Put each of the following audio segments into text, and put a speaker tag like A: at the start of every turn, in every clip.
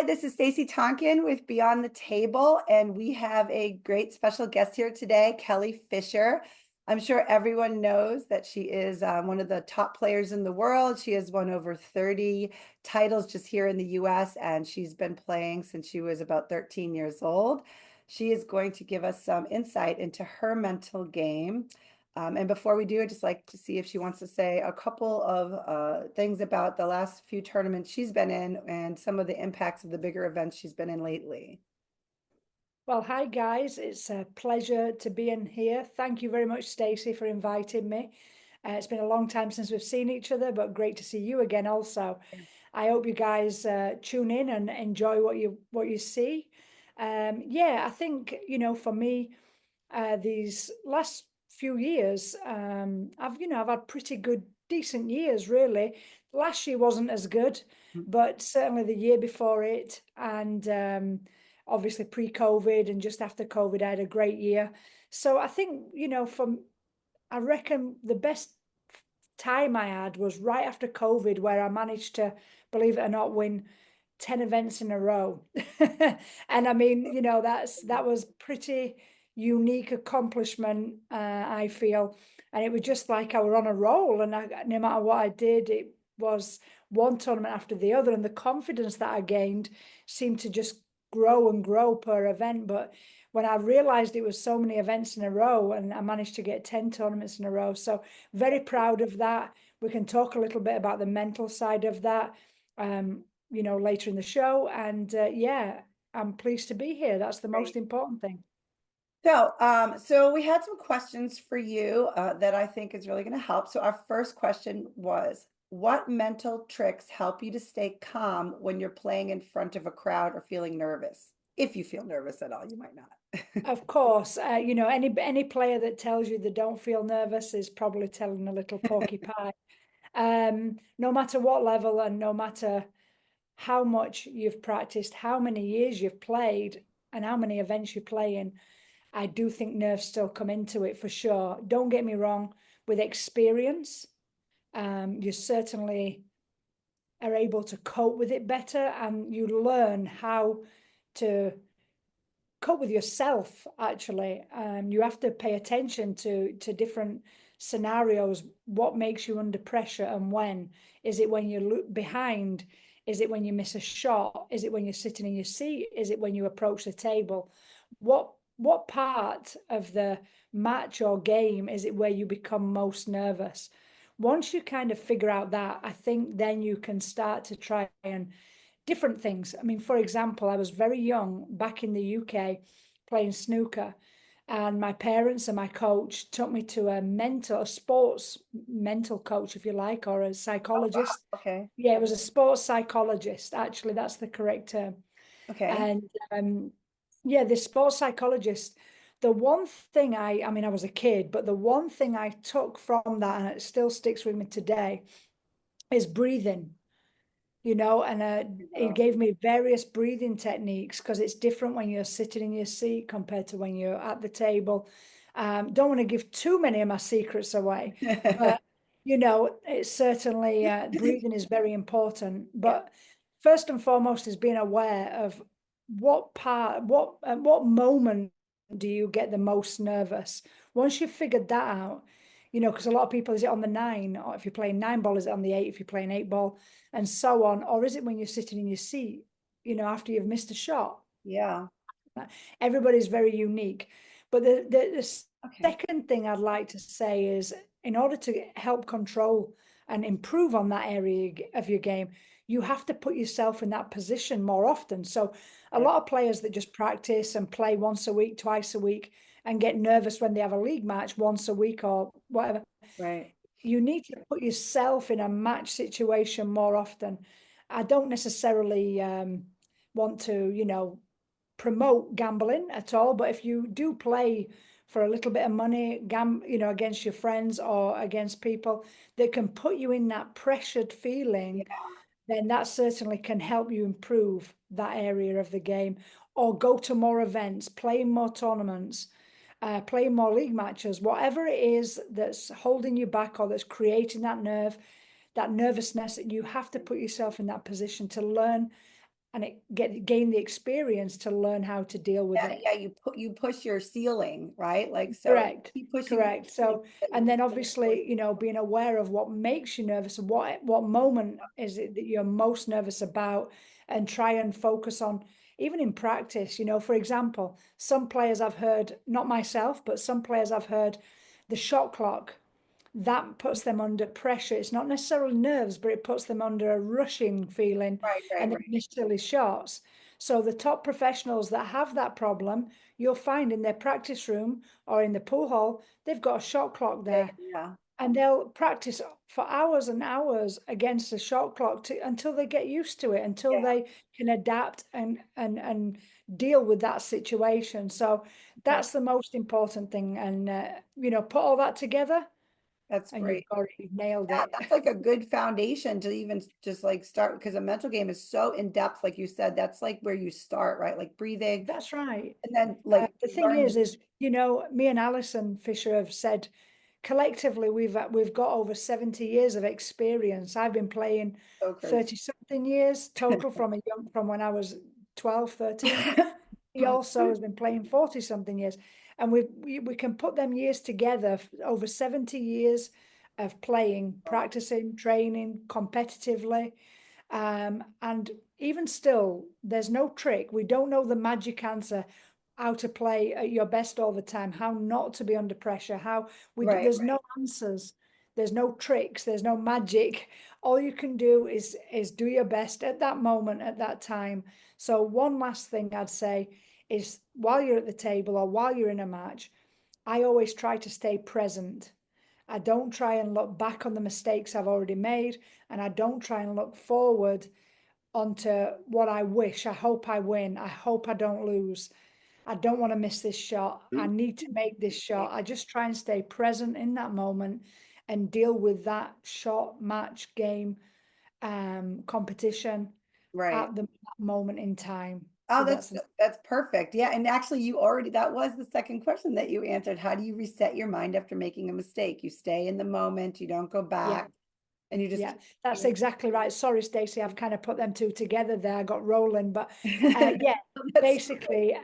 A: Hi, this is Stacey Tonkin with Beyond the Table, and we have a great special guest here today, Kelly Fisher. I'm sure everyone knows that she is one of the top players in the world. She has won over 30 titles just here in the US, and she's been playing since she was about 13 years old. She is going to give us some insight into her mental game. And before we do, I'd just like to see if she wants to say a couple of things about the last few tournaments she's been in and some of the impacts of the bigger events she's been in lately.
B: Well, hi guys, it's a pleasure to be in here. Thank you very much, Stacey, for inviting me. It's been a long time since we've seen each other, but great to see you again also. I hope you guys tune in and enjoy what you see. Yeah, I think, for me, these last few years, I've had pretty good, decent years, really. Last year wasn't as good, but certainly the year before it, and obviously pre-COVID and just after COVID, I had a great year. So I think, I reckon the best time I had was right after COVID, where I managed to, believe it or not, win 10 events in a row. And I mean, that was pretty unique accomplishment, I feel. And it was just like I were on a roll, and no matter what I did, it was one tournament after the other, and the confidence that I gained seemed to just grow and grow per event. But when I realized it was so many events in a row, and I managed to get 10 tournaments in a row, so very proud of that. We can talk a little bit about the mental side of that, later in the show. And yeah, I'm pleased to be here. That's the most
A: Great.
B: important thing.
A: So we had some questions for you that I think is really going to help. So our first question was, what mental tricks help you to stay calm when you're playing in front of a crowd or feeling nervous? If you feel nervous at all, you might not.
B: Of course, any player that tells you they don't feel nervous is probably telling a little porcupine. No matter what level and no matter how much you've practiced, how many years you've played, and how many events you play in, I do think nerves still come into it for sure. Don't get me wrong, with experience, you certainly are able to cope with it better, and you learn how to cope with yourself, actually. You have to pay attention to different scenarios. What makes you under pressure and when? Is it when you look behind? Is it when you miss a shot? Is it when you're sitting in your seat? Is it when you approach the table? What part of the match or game is it where you become most nervous? Once you kind of figure out that, I think then you can start to try and different things. I mean, for example, I was very young back in the UK playing snooker, and my parents and my coach took me to a sports mental coach, if you like, or a
A: Oh, wow.
B: psychologist.
A: Okay.
B: Yeah, it was a sports psychologist, actually, that's the correct term.
A: Okay.
B: And yeah, this sports psychologist, the one thing I mean, I was a kid, but the one thing I took from that, and it still sticks with me today, is breathing. And he
A: Oh,
B: gave me various breathing techniques, because it's different when you're sitting in your seat compared to when you're at the table. Don't want to give too many of my secrets away, but it's certainly breathing is very important.
A: yeah.
B: But first and foremost is being aware of at what moment do you get the most nervous. Once you've figured that out, because a lot of people, is it on the nine, or if you're playing nine ball, is it on the eight if you're playing eight ball, and so on? Or is it when you're sitting in your seat, after you've missed a shot?
A: Yeah.
B: Everybody's very unique. But the
A: Okay.
B: second thing I'd like to say is, in order to help control and improve on that area of your game, you have to put yourself in that position more often. So a
A: Yeah.
B: lot of players that just practice and play once a week, twice a week, and get nervous when they have a league match once a week or whatever,
A: Right.
B: you need to put yourself in a match situation more often. I don't necessarily want to, promote gambling at all, but if you do play for a little bit of money, against your friends or against people that can put you in that pressured feeling,
A: Yeah.
B: then that certainly can help you improve that area of the game, or go to more events, play more tournaments, play more league matches, whatever it is that's holding you back or that's creating that nervousness. You have to put yourself in that position to learn and it gain the experience to learn how to deal with
A: Yeah,
B: it.
A: yeah, you push your ceiling, right? Like, so
B: Correct.
A: keep pushing
B: Correct. So, and then obviously, being aware of what makes you nervous and what moment is it that you're most nervous about, and try and focus on, even in practice, for example, some players I've heard, not myself, but some players I've heard, the shot clock, that puts them under pressure. It's not necessarily nerves, but it puts them under a rushing feeling,
A: Right, right,
B: and they
A: right.
B: miss silly shots. So the top professionals that have that problem, you'll find in their practice room or in the pool hall, they've got a shot clock
A: Yeah,
B: there,
A: yeah,
B: and they'll practice for hours and hours against the shot clock until they get used to it, until
A: yeah.
B: they can adapt and deal with that situation. So
A: Okay,
B: that's the most important thing. And put all that together
A: that's
B: and you've
A: great.
B: got it, you've nailed
A: Yeah,
B: it.
A: that's like a good foundation to even just like start, because a mental game is so in depth, like you said, that's like where you start, right? Like breathing,
B: That's right.
A: and then like
B: The thing
A: learning.
B: is, me and Alison Fisher have said collectively we've got over 70 years of experience. I've been playing
A: So crazy.
B: 30 something years total from when I was 12, 13. He also has been playing 40 something years. And we can put them years together, over 70 years of playing, practicing, training competitively. And even still, there's no trick. We don't know the magic answer, how to play at your best all the time, how not to be under pressure,
A: Right,
B: there's no answers, there's no tricks, there's no magic. All you can do is do your best at that moment, at that time. So one last thing I'd say is, while you're at the table or while you're in a match, I always try to stay present. I don't try and look back on the mistakes I've already made, and I don't try and look forward onto what I wish. I hope I win. I hope I don't lose. I don't want to miss this shot. I need to make this
A: right,
B: shot. I just try and stay present in that moment and deal with that shot, match, game, competition
A: right.
B: at the that moment in time.
A: Oh,
B: So that's
A: that's perfect. Yeah, and actually you already, that was the second question that you answered. How do you reset your mind after making a mistake? You stay in the moment, you don't go
B: yeah.
A: back, and you just
B: Yeah,
A: keep
B: that's
A: moving.
B: exactly right. Sorry, Stacey, I've kind of put them two together there. I got rolling, but yeah,
A: That's
B: basically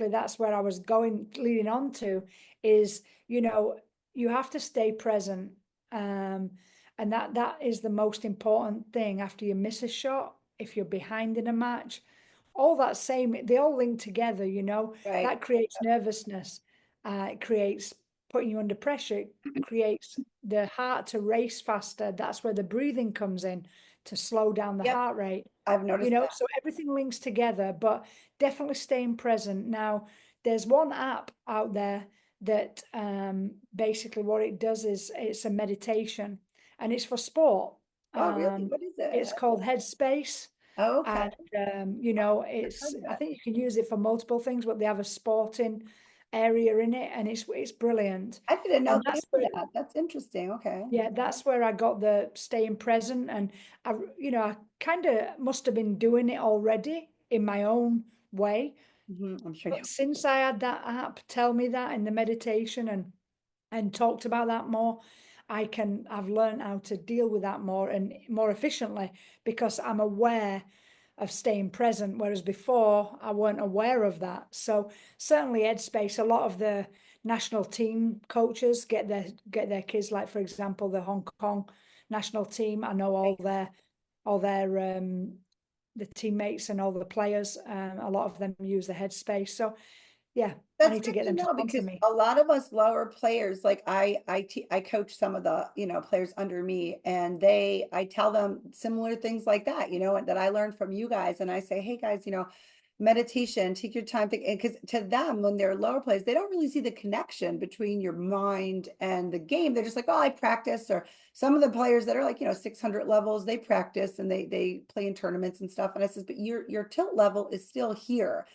B: that's where I was going, leading on to is, you have to stay present. Um, and that is the most important thing after you miss a shot, if you're behind in a match, all that same, they all link together,
A: right.
B: that creates nervousness. It creates putting you under pressure, it creates the heart to race faster. That's where the breathing comes in to slow down the
A: Yep,
B: heart rate.
A: I've noticed that.
B: So everything links together, but definitely staying present. Now, there's one app out there that basically what it does is it's a meditation, and it's for sport.
A: Oh, really?
B: Um,
A: What is it?
B: it's called Headspace.
A: Oh, okay.
B: And
A: I've heard of
B: I
A: it.
B: think you can use it for multiple things, but they have a sporting area in it, and it's brilliant.
A: I didn't know
B: And
A: they had that. That's interesting. Okay.
B: that's where I got the staying present. And I kind of must have been doing it already in my own way.
A: I'm sure you.
B: But since I had that app tell me that in the meditation and talked about that more, I've learned how to deal with that more and more efficiently, because I'm aware of staying present, whereas before I weren't aware of that. So certainly Headspace, a lot of the national team coaches get their kids, like for example the Hong Kong national team. I know all their the teammates and all the players. A lot of them use the Headspace. So yeah, I
A: That's
B: need to
A: good
B: get
A: to
B: them to
A: know,
B: sponsor
A: because
B: me.
A: a lot of us lower players, like I coach some of the, players under me, and I tell them similar things like that, that I learned from you guys. And I say, hey guys, meditation, take your time, because to them, when they're lower players, they don't really see the connection between your mind and the game. They're just like, oh, I practice. Or some of the players that are like, 600 levels, they practice and they play in tournaments and stuff. And I says, but your tilt level is still here,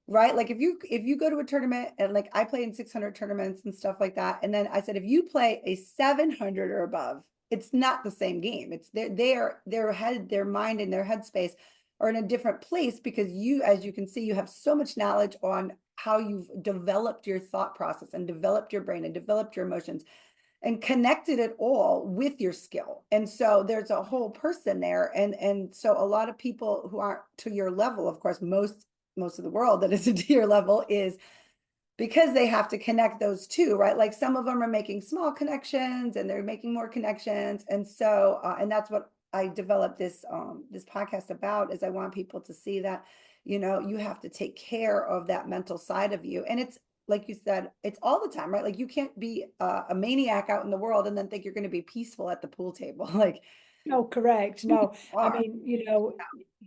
A: right? Like if you go to a tournament, and like I play in 600 tournaments and stuff like that, and then I said if you play a 700 or above, it's not the same game. It's their mind and their headspace are in a different place, because you, as you can see, you have so much knowledge on how you've developed your thought process and developed your brain and developed your emotions. and connected it all with your skill. And so there's a whole person there. And so a lot of people who aren't to your level, of course, most of the world that isn't to your level is because they have to connect those two, right? Like some of them are making small connections and they're making more connections. And so, and that's what I developed this podcast about, is I want people to see that, you have to take care of that mental side of you. And it's, like you said, it's all the time, right? Like you can't be a maniac out in the world and then think you're going to be peaceful at the pool table. Like
B: No, correct.
A: you
B: No, I
A: are.
B: mean,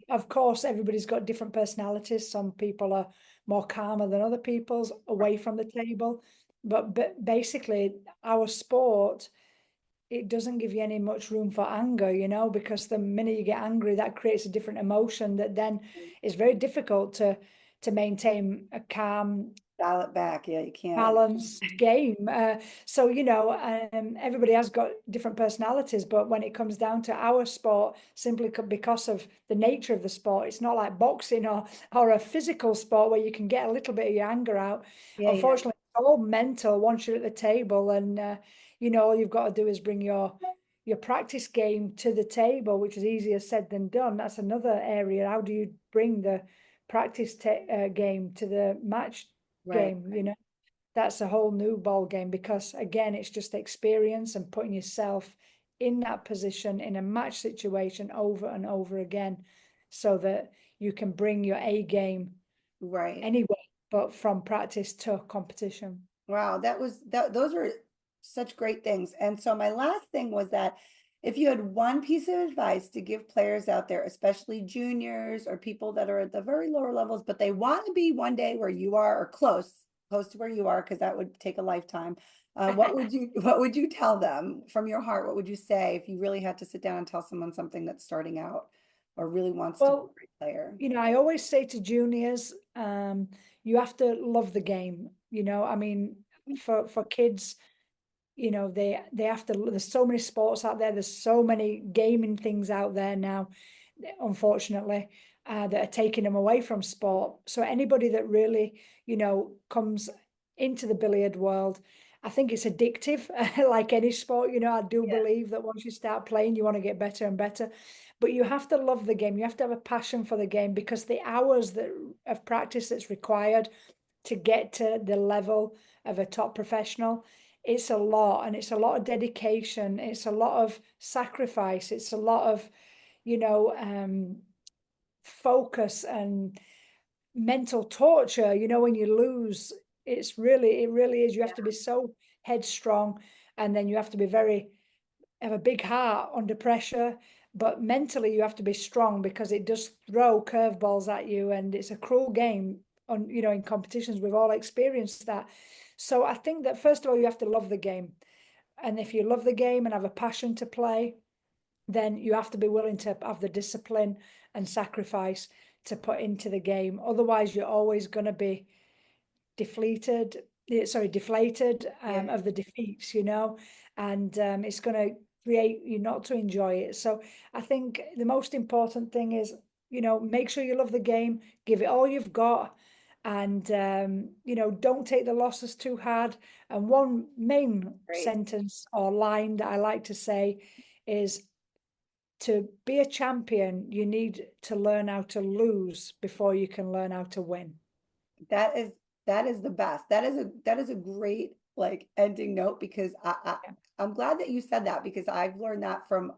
B: of course, everybody's got different personalities. Some people are more calmer than other people's away from the table. But basically, our sport, it doesn't give you any much room for anger, because the minute you get angry, that creates a different emotion that then is very difficult to maintain a calm,
A: Dial it back. Yeah, you can't.
B: balanced game. So, everybody has got different personalities, but when it comes down to our sport, simply because of the nature of the sport, it's not like boxing or a physical sport where you can get a little bit of your anger out.
A: Yeah, yeah.
B: Unfortunately, it's all mental once you're at the table, and all you've got to do is bring your practice game to the table, which is easier said than done. That's another area. How do you bring the practice game to the match
A: Right.
B: game? That's a whole new ball game, because again, it's just experience and putting yourself in that position in a match situation over and over again, so that you can bring your A game
A: Right.
B: anyway, but from practice to competition.
A: Wow, those were such great things. And so my last thing was that if you had one piece of advice to give players out there, especially juniors or people that are at the very lower levels, but they want to be one day where you are, or close to where you are, because that would take a lifetime. What would you tell them from your heart? What would you say if you really had to sit down and tell someone something that's starting out or really wants to be
B: Well,
A: a great player?
B: I always say to juniors, you have to love the game. I mean, for kids, they have to, there's so many sports out there, there's so many gaming things out there now, unfortunately, that are taking them away from sport. So anybody that really, comes into the billiard world, I think it's addictive, like any sport. I do
A: Yeah,
B: believe that once you start playing, you want to get better and better, but you have to love the game. You have to have a passion for the game, because the hours of practice that's required to get to the level of a top professional, it's a lot, and it's a lot of dedication, it's a lot of sacrifice, it's a lot of focus and mental torture. When you lose, it really is, you have to be so headstrong, and then you have to be have a big heart under pressure, but mentally you have to be strong, because it does throw curveballs at you, and it's a cruel game. In competitions, we've all experienced that. So I think that first of all, you have to love the game, and if you love the game and have a passion to play, then you have to be willing to have the discipline and sacrifice to put into the game. Otherwise, you're always going to be deflated
A: yeah.
B: of the defeats, and it's going to create you not to enjoy it. So I think the most important thing is, make sure you love the game, give it all you've got, and don't take the losses too hard. And one main
A: Great.
B: sentence or line that I like to say is, to be a champion, you need to learn how to lose before you can learn how to win.
A: That is that is the best. That is a great like ending note, because I'm glad that you said that, because I've learned that from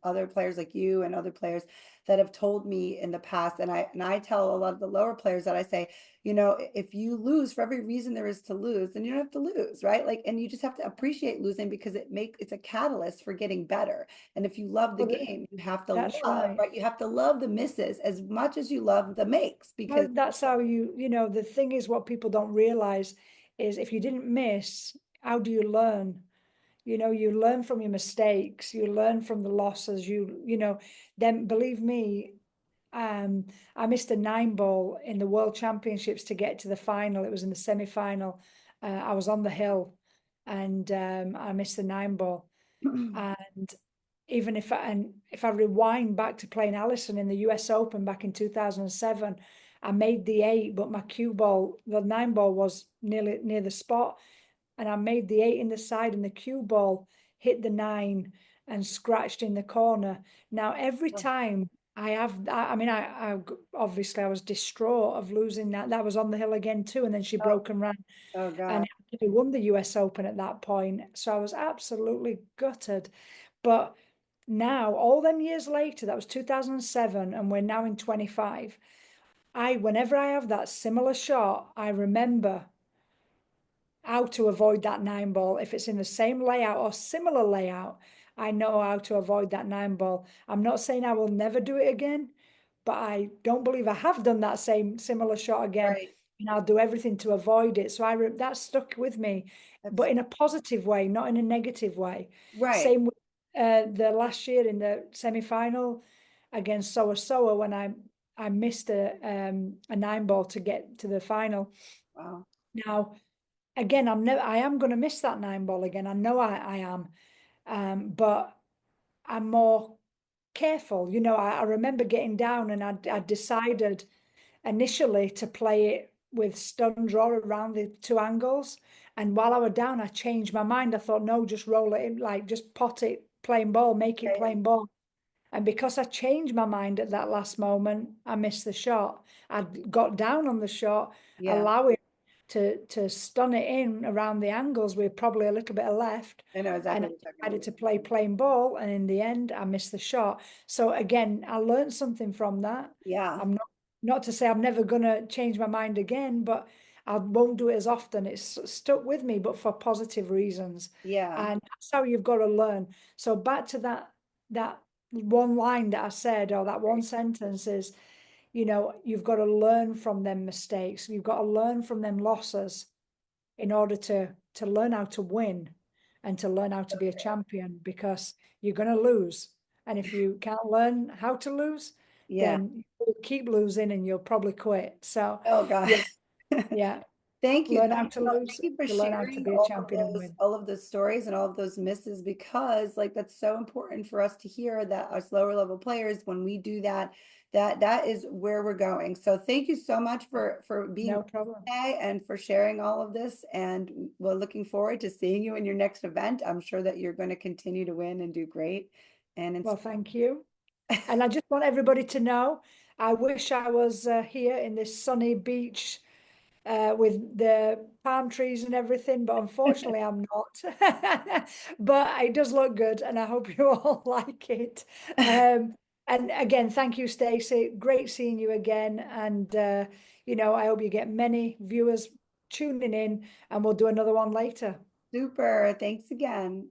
A: other players like you and other players that have told me in the past. And I tell a lot of the lower players that I say, if you lose for every reason there is to lose, then you don't have to lose, right? Like, and you just have to appreciate losing, because it's a catalyst for getting better. And if you love the
B: Well,
A: game, you have to
B: that's
A: love,
B: right.
A: right? You have to love the misses as much as you love the makes, because
B: Well, that's how the thing is, what people don't realize is, if you didn't miss, how do you learn? You learn from your mistakes, you learn from the losses, then believe me, I missed a 9 ball in the World Championships to get to the final. It was in the semi-final. I was on the hill, and I missed the 9 ball. And if I rewind back to playing Allison in the US Open back in 2007, I made the 8, but my cue ball, the 9 ball was nearly near the spot. and I made the 8 in the side, and the cue ball hit the 9 and scratched in the corner. Now, every
A: Oh,
B: time I mean, obviously I was distraught of losing that. That was on the hill again too, and then she
A: oh,
B: broke and ran,
A: oh
B: and
A: God.
B: we won the US Open at that point. So I was absolutely gutted. But now, all them years later, that was 2007, and we're now in 25. Whenever I have that similar shot, I remember how to avoid that 9 ball. If it's in the same layout or similar layout, I know how to avoid that 9 ball. I'm not saying I will never do it again, but I don't believe I have done that same similar shot again.
A: Right.
B: And I'll do everything to avoid it. So that stuck with me,
A: That's
B: but in a positive way, not in a negative way.
A: right.
B: Same with the last year in the semi-final against Soa when I missed a 9 ball to get to the final.
A: Wow.
B: Now, again, I am going to miss that 9 ball again. I know I am. But I'm more careful. I remember getting down, and I decided initially to play it with stun draw around the 2 angles. And while I was down, I changed my mind. I thought, no, just roll it in, like just pot it plain ball, make it
A: Okay.
B: plain ball. And because I changed my mind at that last moment, I missed the shot. I got down on the shot,
A: Yeah,
B: allowing to stun it in around the angles with probably a little bit of left.
A: I know
B: And
A: exactly
B: I
A: what you're talking
B: decided
A: about.
B: to play plain ball. And in the end, I missed the shot. So again, I learned something from that.
A: Yeah,
B: I'm not to say I'm never gonna change my mind again, but I won't do it as often. It's stuck with me, but for positive reasons.
A: yeah,
B: And that's how you've got to learn. So back to that one line that I said, or that one
A: right.
B: sentence is, you've got to learn from them mistakes. You've got to learn from them losses in order to learn how to win and to learn how to be a champion, because you're going to lose. And if you can't learn how to lose,
A: Yeah.
B: then you'll keep losing and you'll probably quit. So
A: Oh God.
B: yeah, yeah.
A: Thank you.
B: Learn how to
A: Thank
B: lose
A: you for
B: to learn how to
A: sharing
B: be a champion and win.
A: all of those stories and all of those misses, because like that's so important for us to hear that us lower level players, when we do that, that is where we're going. So thank you so much for being
B: No
A: with us
B: problem.
A: today and for sharing all of this. And we're looking forward to seeing you in your next event. I'm sure that you're going to continue to win and do great. And
B: Well, thank you. And I just want everybody to know, I wish I was here in this sunny beach with the palm trees and everything, but unfortunately I'm not. But it does look good, and I hope you all like it. And again, thank you, Stacey. Great seeing you again. And I hope you get many viewers tuning in, and we'll do another one later.
A: super. Thanks again.